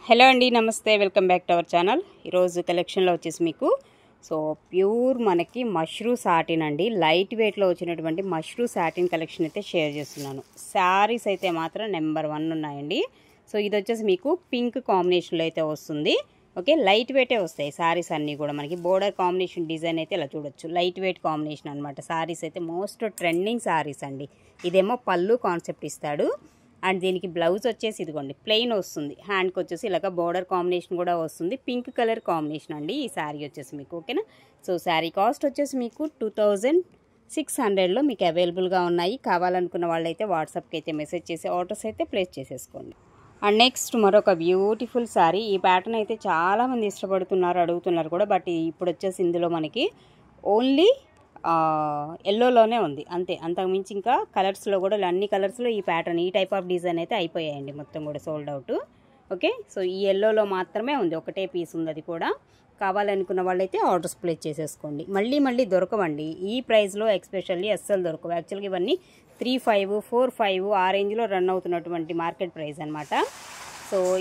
Hello అండి, నమస్తే. Welcome back to our channel. ఈరోజు కలెక్షన్లో వచ్చేసి మీకు ప్యూర్ మనకి మష్రూ సాటిన్ అండి, లైట్ వెయిట్లో వచ్చినటువంటి మష్రూ సాటిన్ కలెక్షన్ అయితే షేర్ చేస్తున్నాను. శారీస్ అయితే మాత్రం నెంబర్ 1 ఉన్నాయండి. ఇది వచ్చేసి మీకు పింక్ కాంబినేషన్లో అయితే వస్తుంది. ఓకే, లైట్ వెయిటే వస్తాయి శారీస్ అన్నీ కూడా. మనకి బోర్డర్ కాంబినేషన్ డిజైన్ అయితే ఇలా చూడొచ్చు, లైట్ వెయిట్ కాంబినేషన్ అనమాట. శారీస్ అయితే మోస్ట్ ట్రెండింగ్ శారీస్ అండి. ఇదేమో పళ్ళు కాన్సెప్ట్ ఇస్తాడు అండ్ దీనికి బ్లౌజ్ వచ్చేసి ఇదిగోండి ప్లెయిన్ వస్తుంది. హ్యాండ్కి వచ్చేసి ఇలాగ బోర్డర్ కాంబినేషన్ కూడా వస్తుంది. పింక్ కలర్ కాంబినేషన్ అండి ఈ శారీ వచ్చేసి మీకు. ఓకేనా, శారీ కాస్ట్ వచ్చేసి మీకు 2600లో మీకు అవైలబుల్గా ఉన్నాయి. కావాలనుకున్న వాళ్ళైతే వాట్సాప్కి అయితే మెసేజ్ చేసి ఆర్డర్స్ అయితే ప్లేస్ చేసేసుకోండి. అండ్ నెక్స్ట్ మరొక బ్యూటిఫుల్ శారీ. ఈ ప్యాటర్న్ అయితే చాలామంది ఇష్టపడుతున్నారు, అడుగుతున్నారు కూడా. బట్ ఇప్పుడు వచ్చేసి ఇందులో మనకి ఓన్లీ ఎల్లోలోనే ఉంది అంతే, అంతకుమించి ఇంకా కలర్స్లో కూడా అన్ని కలర్స్లో ఈ ప్యాటర్న్, ఈ టైప్ ఆఫ్ డిజైన్ అయితే అయిపోయాయండి, మొత్తం కూడా సోల్డ్ అవుట్. ఓకే, ఈ ఎల్లోలో మాత్రమే ఉంది, ఒకటే పీస్ ఉంది. అది కూడా కావాలనుకున్న వాళ్ళైతే ఆర్డర్స్ ప్లేస్ చేసేసుకోండి. మళ్ళీ దొరకవండి ఈ ప్రైస్లో, ఎక్స్పెషల్లీ అస్సలు దొరకవు. యాక్చువల్గా ఇవన్నీ 3500, 4500 ఆ రేంజ్లో రన్ అవుతున్నటువంటి మార్కెట్ ప్రైస్ అనమాట.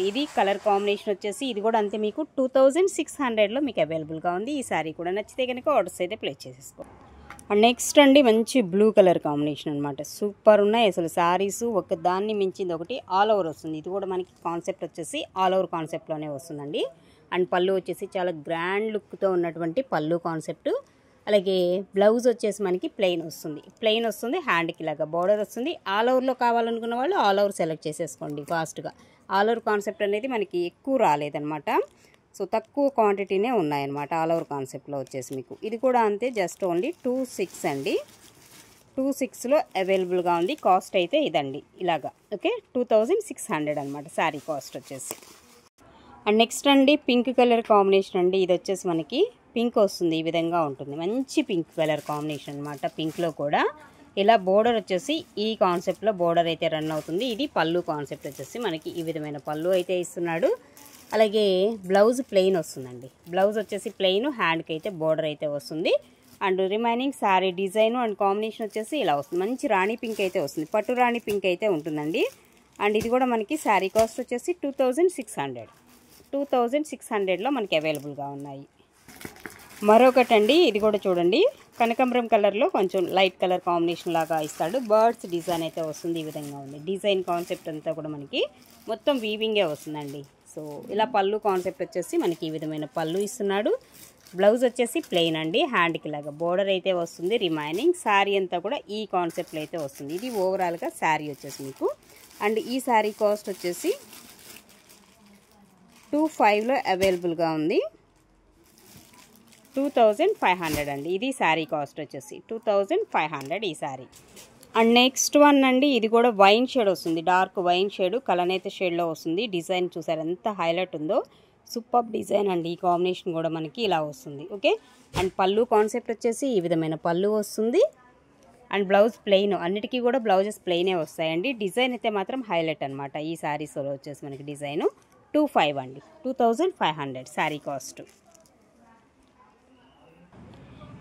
ఇది కలర్ కాంబినేషన్ వచ్చేసి ఇది కూడా అంతే, మీకు 2600లో మీకు అవైలబుల్గా ఉంది. ఈ శారీ కూడా నచ్చితే కనుక ఆర్డర్స్ అయితే ప్లేస్ చేసేసుకోండి. అండ్ నెక్స్ట్ అండి మంచి బ్లూ కలర్ కాంబినేషన్ అనమాట. సూపర్ ఉన్నాయి అసలు శారీస్, ఒక దాన్ని మించింది ఒకటి. ఆల్ ఓవర్ వస్తుంది. ఇది కూడా మనకి కాన్సెప్ట్ వచ్చేసి ఆల్ ఓవర్ కాన్సెప్ట్లోనే వస్తుందండి. అండ్ పళ్ళు వచ్చేసి చాలా గ్రాండ్ లుక్తో ఉన్నటువంటి పళ్ళు కాన్సెప్ట్. అలాగే బ్లౌజ్ వచ్చేసి మనకి ప్లెయిన్ వస్తుంది. హ్యాండ్కి ఇలాగా బోర్డర్ వస్తుంది. ఆల్ ఓవర్లో కావాలనుకున్న వాళ్ళు ఆల్ ఓవర్ సెలెక్ట్ చేసేసుకోండి ఫాస్ట్గా. ఆల్ ఓవర్ కాన్సెప్ట్ అనేది మనకి ఎక్కువ రాలేదనమాట, తక్కువ క్వాంటిటీనే ఉన్నాయన్నమాట ఆల్ ఓవర్ కాన్సెప్ట్లో వచ్చేసి మీకు. ఇది కూడా అంతే, జస్ట్ ఓన్లీ 26 అండి. 26లో అవైలబుల్గా ఉంది. కాస్ట్ అయితే ఇదండి ఇలాగా. ఓకే, 2600 అనమాట శారీ కాస్ట్ వచ్చేసి. అండ్ నెక్స్ట్ అండి పింక్ కలర్ కాంబినేషన్ అండి. ఇది వచ్చేసి మనకి పింక్ వస్తుంది, ఈ విధంగా ఉంటుంది. మంచి పింక్ కలర్ కాంబినేషన్ అనమాట. పింక్లో కూడా ఇలా బోర్డర్ వచ్చేసి ఈ కాన్సెప్ట్లో బోర్డర్ అయితే రన్ అవుతుంది. ఇది పళ్ళు కాన్సెప్ట్ వచ్చేసి మనకి ఈ విధమైన పళ్ళు అయితే ఇస్తున్నాడు. అలాగే బ్లౌజ్ ప్లెయిన్ వస్తుందండి. బ్లౌజ్ వచ్చేసి ప్లెయిన్, హ్యాండ్కి అయితే బోర్డర్ అయితే వస్తుంది. And remaining sari design and combination వచ్చేసి ఇలా వస్తుంది. మంచి రాణి పింక్ అయితే వస్తుంది, పట్టు రాణి పింక్ అయితే ఉంటుందండి. అండ్ ఇది కూడా మనకి శారీ కాస్ట్ వచ్చేసి 2600లో మనకి అవైలబుల్గా ఉన్నాయి. మరొకటండి, ఇది కూడా చూడండి కనకాంబరం కలర్లో కొంచెం లైట్ కలర్ కాంబినేషన్ లాగా ఇస్తాడు. బర్డ్స్ డిజైన్ అయితే వస్తుంది, ఈ విధంగా ఉంది. డిజైన్ కాన్సెప్ట్ అంతా కూడా మనకి మొత్తం వీవింగే వస్తుందండి. ఇలా పళ్ళు కాన్సెప్ట్ వచ్చేసి మనకి ఈ విధమైన పళ్ళు ఇస్తున్నాడు. బ్లౌజ్ వచ్చేసి ప్లెయిన్ అండి, హ్యాండ్కి లాగా బోర్డర్ అయితే వస్తుంది. రిమైనింగ్ శారీ అంతా కూడా ఈ కాన్సెప్ట్లో అయితే వస్తుంది. ఇది ఓవరాల్గా శారీ వచ్చేసి మీకు. అండ్ ఈ శారీ కాస్ట్ వచ్చేసి 25లో అవైలబుల్గా ఉంది. 2500 అండి. ఇది శారీ కాస్ట్ వచ్చేసి 2500 ఈ శారీ. అండ్ నెక్స్ట్ వన్ అండి, ఇది కూడా వైన్ షేడ్ వస్తుంది, డార్క్ వైన్ షేడ్, కలనేత షేడ్లో వస్తుంది. డిజైన్ చూసారు ఎంత హైలైట్ ఉందో, సూపర్ డిజైన్ అండి. ఈ కాంబినేషన్ కూడా మనకి ఇలా వస్తుంది. ఓకే, అండ్ పళ్ళు కాన్సెప్ట్ వచ్చేసి ఈ విధమైన పళ్ళు వస్తుంది. అండ్ బ్లౌజ్ ప్లెయిన్, అన్నిటికీ కూడా బ్లౌజెస్ ప్లెయినే వస్తాయండి. డిజైన్ అయితే మాత్రం హైలైట్ అనమాట. ఈ శారీస్లో వచ్చేసి మనకి డిజైన్ 25 అండి. 2500 sari cost.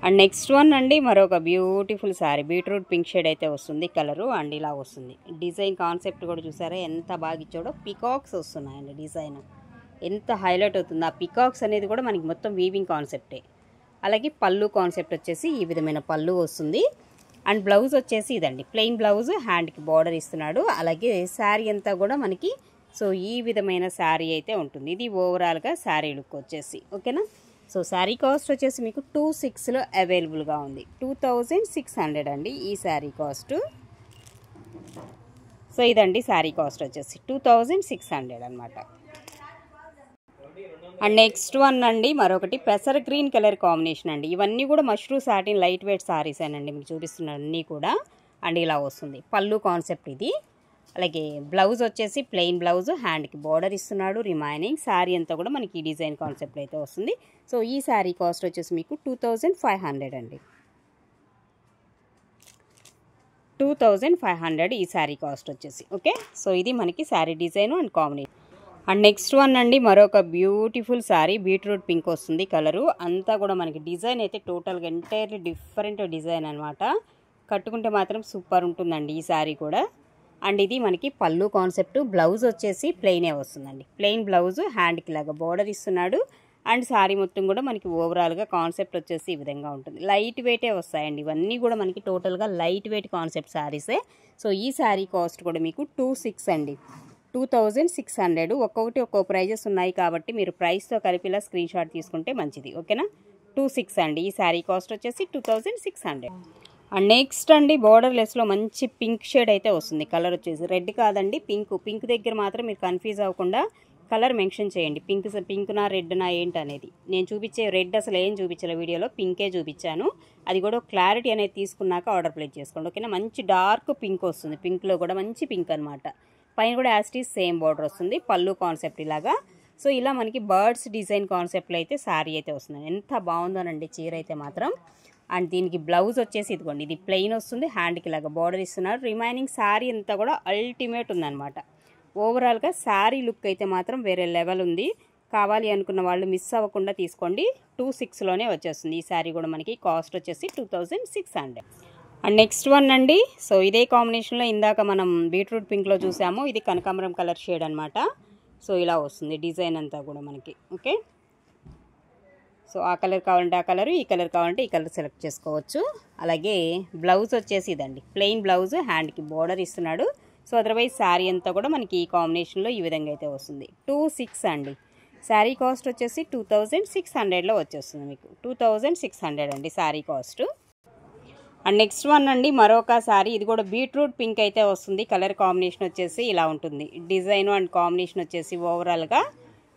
And next one అండి మరొక beautiful sari, beetroot pink shade అయితే వస్తుంది కలరు. అండ్ ఇలా వస్తుంది. డిజైన్ కాన్సెప్ట్ కూడా చూసారా ఎంత బాగా ఇచ్చాడో. పికాక్స్ వస్తున్నాయండి, డిజైన్ ఎంత హైలైట్ అవుతుంది. ఆ పికాక్స్ అనేది కూడా మనకి మొత్తం వీవింగ్ కాన్సెప్టే. అలాగే పళ్ళు కాన్సెప్ట్ వచ్చేసి ఈ విధమైన పళ్ళు వస్తుంది. అండ్ బ్లౌజ్ వచ్చేసి ఇదండి ప్లెయిన్ బ్లౌజ్, హ్యాండ్కి బార్డర్ ఇస్తున్నాడు. అలాగే శారీ అంతా కూడా మనకి ఈ విధమైన శారీ అయితే ఉంటుంది. ఇది ఓవరాల్గా శారీ లుక్ వచ్చేసి. ఓకేనా, శారీ కాస్ట్ వచ్చేసి మీకు 26లో అవైలబుల్గా ఉంది. 2600 అండి ఈ శారీ కాస్ట్. ఇదండి శారీ కాస్ట్ వచ్చేసి 2600 అనమాట. అండ్ నెక్స్ట్ వన్ అండి మరొకటి పెసర గ్రీన్ కలర్ కాంబినేషన్ అండి. ఇవన్నీ కూడా mashru satin light weight saris అండి మీకు చూపిస్తున్నాను అన్నీ కూడా. అండ్ ఇలా వస్తుంది పళ్ళు కాన్సెప్ట్ ఇది. అలాగే బ్లౌజ్ వచ్చేసి ప్లెయిన్ బ్లౌజ్, హ్యాండ్కి బార్డర్ ఇస్తున్నాడు. రిమైనింగ్ శారీ అంతా కూడా మనకి ఈ డిజైన్ కాన్సెప్ట్ అయితే వస్తుంది. ఈ శారీ కాస్ట్ వచ్చేసి మీకు 2500 అండి. 2500 ఈ శారీ కాస్ట్ వచ్చేసి. ఓకే, ఇది మనకి sari design and combination. And next one అండి మరొక బ్యూటిఫుల్ శారీ, బీట్రూట్ పింక్ వస్తుంది కలరు. అంతా కూడా మనకి డిజైన్ అయితే టోటల్గా ఎంటైర్లీ డిఫరెంట్ డిజైన్ అనమాట. కట్టుకుంటే మాత్రం సూపర్ ఉంటుందండి ఈ శారీ కూడా. అండ్ ఇది మనకి పళ్ళు కాన్సెప్ట్. బ్లౌజ్ వచ్చేసి ప్లెయినే వస్తుందండి. ప్లెయిన్ బ్లౌజ్, హ్యాండ్కి లాగా బోర్డర్ ఇస్తున్నాడు. అండ్ శారీ మొత్తం కూడా మనకి ఓవరాల్గా కాన్సెప్ట్ వచ్చేసి ఈ విధంగా ఉంటుంది. లైట్ వెయిటే వస్తాయండి ఇవన్నీ కూడా మనకి టోటల్గా లైట్ వెయిట్ కాన్సెప్ట్ శారీసే. సో ఈ శారీ కాస్ట్ కూడా మీకు 26 అండి, 2600. ఒక్కొక్కటి ఒక్కో ప్రైజెస్ ఉన్నాయి కాబట్టి మీరు ప్రైస్తో కలిపి ఇలా స్క్రీన్ షాట్ తీసుకుంటే మంచిది. ఓకేనా, 26 అండి. ఈ శారీ కాస్ట్ వచ్చేసి 2600. అండ్ నెక్స్ట్ అండి బోర్డర్ లెస్లో మంచి పింక్ షేడ్ అయితే వస్తుంది. కలర్ వచ్చేసి రెడ్ కాదండి, పింక్ దగ్గర మాత్రం మీరు కన్ఫ్యూజ్ అవ్వకుండా కలర్ మెన్షన్ చేయండి. పింక్నా రెడ్నా ఏంటనేది. నేను చూపించే రెడ్ అసలు ఏం చూపించలే వీడియోలో, పింకే చూపించాను. అది కూడా క్లారిటీ అనేది తీసుకున్నాక ఆర్డర్ ప్లేస్ చేసుకోండి. ఓకేనా, మంచి డార్క్ పింక్ వస్తుంది. పింక్లో కూడా మంచి పింక్ అనమాట. పైన కూడా యాస్టీస్ సేమ్ బార్డర్ వస్తుంది. పళ్ళు కాన్సెప్ట్ ఇలాగా. సో ఇలా మనకి బర్డ్స్ డిజైన్ కాన్సెప్ట్లో అయితే శారీ అయితే వస్తుంది. ఎంత బాగుందోనండి చీర అయితే మాత్రం. అండ్ దీనికి బ్లౌజ్ వచ్చేసి ఇదిగోండి, ఇది ప్లెయిన్ వస్తుంది. హ్యాండ్కి ఇలాగా బార్డర్ ఇస్తున్నారు. రిమైనింగ్ శారీ అంతా కూడా అల్టిమేట్ ఉందన్నమాట. ఓవరాల్గా శారీ లుక్ అయితే మాత్రం వేరే లెవెల్ ఉంది. కావాలి అనుకున్న వాళ్ళు మిస్ అవ్వకుండా తీసుకోండి. 26లోనే వచ్చేస్తుంది. ఈ శారీ కూడా మనకి కాస్ట్ వచ్చేసి 2600. అండ్ నెక్స్ట్ వన్ అండి, సో ఇదే కాంబినేషన్లో ఇందాక మనం బీట్రూట్ పింక్లో చూసాము. ఇది కనకాంబరం కలర్ షేడ్ అనమాట. సో ఇలా వస్తుంది డిజైన్ అంతా కూడా మనకి. ఓకే, సో ఆ కలర్ కావాలంటే ఆ కలర్, ఈ కలర్ కావాలంటే ఈ కలర్ సెలెక్ట్ చేసుకోవచ్చు. అలాగే బ్లౌజ్ వచ్చేసి ఇదండి, ప్లెయిన్ బ్లౌజ్, హ్యాండ్కి బోర్డర్ ఇస్తున్నాడు. సో అదర్వైజ్ శారీ అంతా కూడా మనకి ఈ కాంబినేషన్లో ఈ విధంగా అయితే వస్తుంది. 26 అండి. శారీ కాస్ట్ వచ్చేసి 2600లో వచ్చేస్తుంది మీకు. 2600 అండి sari cost. And next one అండి మరొక శారీ. ఇది కూడా బీట్రూట్ పింక్ అయితే వస్తుంది. కలర్ కాంబినేషన్ వచ్చేసి ఇలా ఉంటుంది. డిజైన్ అండ్ కాంబినేషన్ వచ్చేసి ఓవరాల్గా.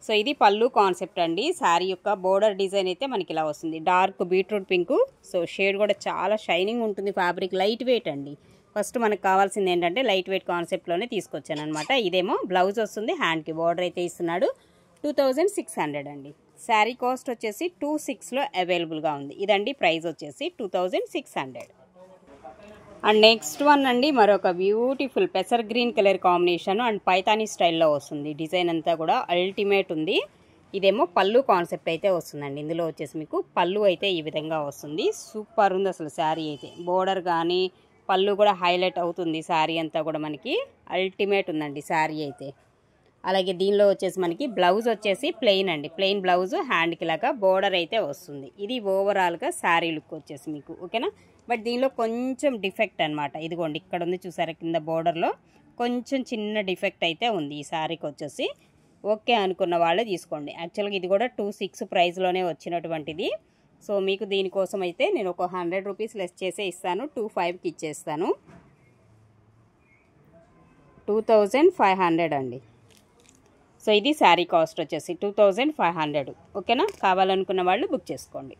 సో ఇది పళ్ళు కాన్సెప్ట్ అండి. శారీ యొక్క బోర్డర్ డిజైన్ అయితే మనకి ఇలా వస్తుంది. Dark beetroot pink. So shade కూడా చాలా షైనింగ్ ఉంటుంది. ఫ్యాబ్రిక్ లైట్ వెయిట్ అండి. ఫస్ట్ మనకు కావాల్సింది ఏంటంటే లైట్ వెయిట్ కాన్సెప్ట్లోనే తీసుకొచ్చాను అనమాట. ఇదేమో బ్లౌజ్ వస్తుంది, హ్యాండ్కి బార్డర్ అయితే ఇస్తున్నాడు. 2600 అండి. శారీ కాస్ట్ వచ్చేసి 26లో అవైలబుల్గా ఉంది. ఇదండి ప్రైస్ వచ్చేసి 2600. అండ్ నెక్స్ట్ వన్ అండి మరొక బ్యూటిఫుల్ పెసర్ green colour combination and Paithani స్టైల్లో వస్తుంది. డిజైన్ అంతా కూడా అల్టిమేట్ ఉంది. ఇదేమో పళ్ళు కాన్సెప్ట్ అయితే వస్తుందండి. ఇందులో వచ్చేసి మీకు పళ్ళు అయితే ఈ విధంగా వస్తుంది. సూపర్ ఉంది అసలు శారీ అయితే. బోర్డర్ కానీ పళ్ళు కూడా హైలైట్ అవుతుంది. శారీ అంతా కూడా మనకి అల్టిమేట్ ఉందండి శారీ అయితే. అలాగే దీనిలో వచ్చేసి మనకి బ్లౌజ్ వచ్చేసి ప్లెయిన్ అండి. ప్లెయిన్ బ్లౌజ్, హ్యాండ్కి లాగా బోర్డర్ అయితే వస్తుంది. ఇది ఓవరాల్గా శారీ లుక్ వచ్చేసి మీకు. ఓకేనా, బట్ దీనిలో కొంచెం డిఫెక్ట్ అనమాట. ఇదిగోండి ఇక్కడ ఉంది చూసారా, కింద బోర్డర్లో కొంచెం చిన్న డిఫెక్ట్ అయితే ఉంది ఈ శారీకి వచ్చేసి. ఓకే అనుకున్న వాళ్ళే తీసుకోండి. యాక్చువల్గా ఇది కూడా 26 ప్రైస్లోనే వచ్చినటువంటిది. సో మీకు దీనికోసం అయితే నేను ఒక 100 రూపీస్ లెస్ చేసే ఇస్తాను. 25కి ఇచ్చేస్తాను. 2500 అండి. సో ఇది శారీ కాస్ట్ వచ్చేసి 2500. ఓకేనా, కావాలనుకున్న వాళ్ళు బుక్ చేసుకోండి.